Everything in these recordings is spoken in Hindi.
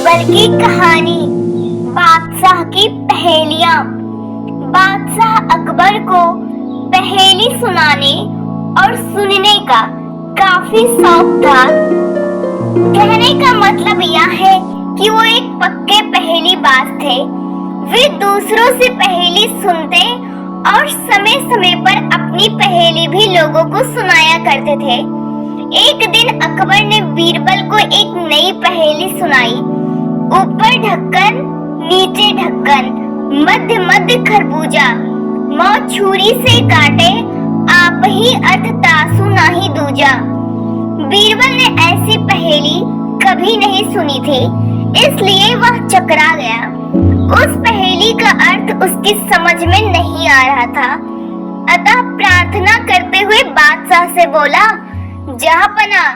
बीरबल की कहानी। बादशाह की पहेलियां। बादशाह अकबर को पहेली सुनाने और सुनने का काफी शौक था। कहने का मतलब यह है कि वो एक पक्के पहेलीबाज थे। वे दूसरों से पहेली सुनते और समय समय पर अपनी पहेली भी लोगों को सुनाया करते थे। एक दिन अकबर ने बीरबल को एक नई पहेली सुनाई। ऊपर ढक्कन, नीचे ढक्कन, मध्य मध्य खरबूजा, मौत छुरी से काटे, आप ही अर्थ तासु नाही दूजा। बीरबल ने ऐसी पहेली कभी नहीं सुनी थी, इसलिए वह चकरा गया। उस पहेली का अर्थ उसकी समझ में नहीं आ रहा था। अतः प्रार्थना करते हुए बादशाह से बोला, जहाँपना,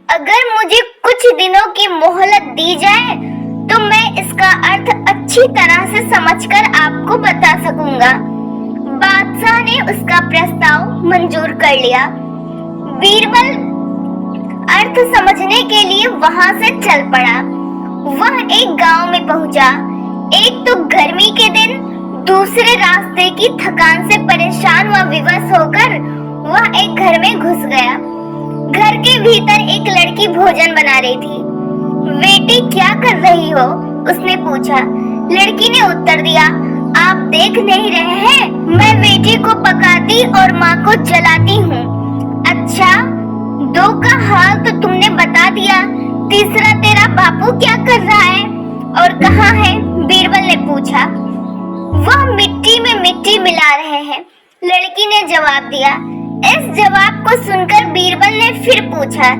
अगर मुझे कुछ दिनों की मोहलत दी जाए तो मैं इसका अर्थ अच्छी तरह से समझकर आपको बता सकूंगा। बादशाह ने उसका प्रस्ताव मंजूर कर लिया। बीरबल अर्थ समझने के लिए वहां से चल पड़ा। वह एक गांव में पहुंचा। एक तो गर्मी के दिन, दूसरे रास्ते की थकान से परेशान व विवश होकर वह एक घर में घुस गया। घर के भीतर एक लड़की भोजन बना रही थी। बेटी, क्या कर रही हो? उसने पूछा। लड़की ने उत्तर दिया, आप देख नहीं रहे हैं, मैं बेटी को पकाती और माँ को जलाती हूँ। अच्छा, दो का हाल तो तुमने बता दिया, तीसरा तेरा बापू क्या कर रहा है और कहाँ है? बीरबल ने पूछा। वह मिट्टी में मिट्टी मिला रहे हैं, लड़की ने जवाब दिया। इस जवाब को सुनकर बीरबल ने फिर पूछा,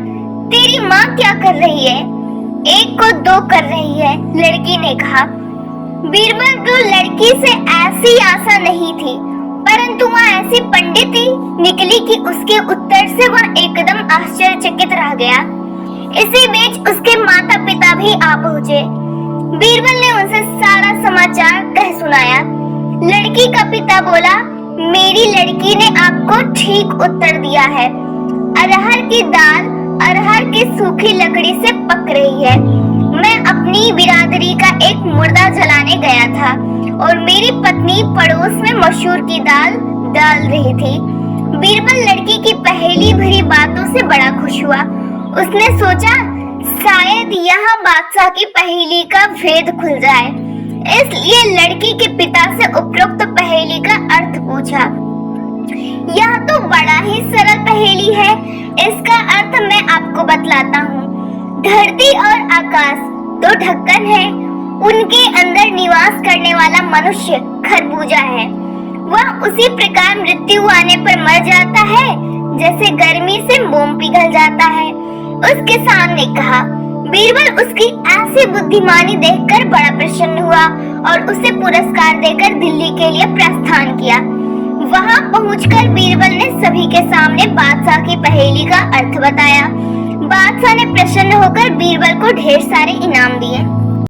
तेरी माँ क्या कर रही है? एक को दो कर रही है, लड़की ने कहा। बीरबल को लड़की से ऐसी आशा नहीं थी, परंतु वह ऐसी पंडिती निकली कि उसके उत्तर से वह एकदम आश्चर्यचकित रह गया। इसी बीच उसके माता पिता भी आ पहुँचे। बीरबल ने उनसे सारा समाचार कह सुनाया। लड़की का पिता बोला, मेरी लड़की ने आपको ठीक उत्तर दिया है। अरहर की दाल अरहर की सूखी लकड़ी से पक रही है। मैं अपनी बिरादरी का एक मुर्दा जलाने गया था और मेरी पत्नी पड़ोस में मशहूर की दाल डाल रही थी। बीरबल लड़की की पहेली भरी बातों से बड़ा खुश हुआ। उसने सोचा, शायद यहाँ बादशाह की पहेली का भेद खुल जाए। इसलिए लड़की के पिता से उपरोक्त पहेली का अर्थ पूछा। यह तो बड़ा ही सरल पहेली है, इसका अर्थ मैं आपको बतलाता हूँ। धरती और आकाश दो ढक्कन है, उनके अंदर निवास करने वाला मनुष्य खरबूजा है। वह उसी प्रकार मृत्यु आने पर मर जाता है जैसे गर्मी से मोम पिघल जाता है। उसके सामने कहा। बीरबल उसकी ऐसी बुद्धिमानी देखकर बड़ा प्रसन्न हुआ और उसे पुरस्कार देकर दिल्ली के लिए प्रस्थान किया। वहां पहुंचकर बीरबल ने सभी के सामने बादशाह की पहेली का अर्थ बताया। बादशाह ने प्रसन्न होकर बीरबल को ढेर सारे इनाम दिए।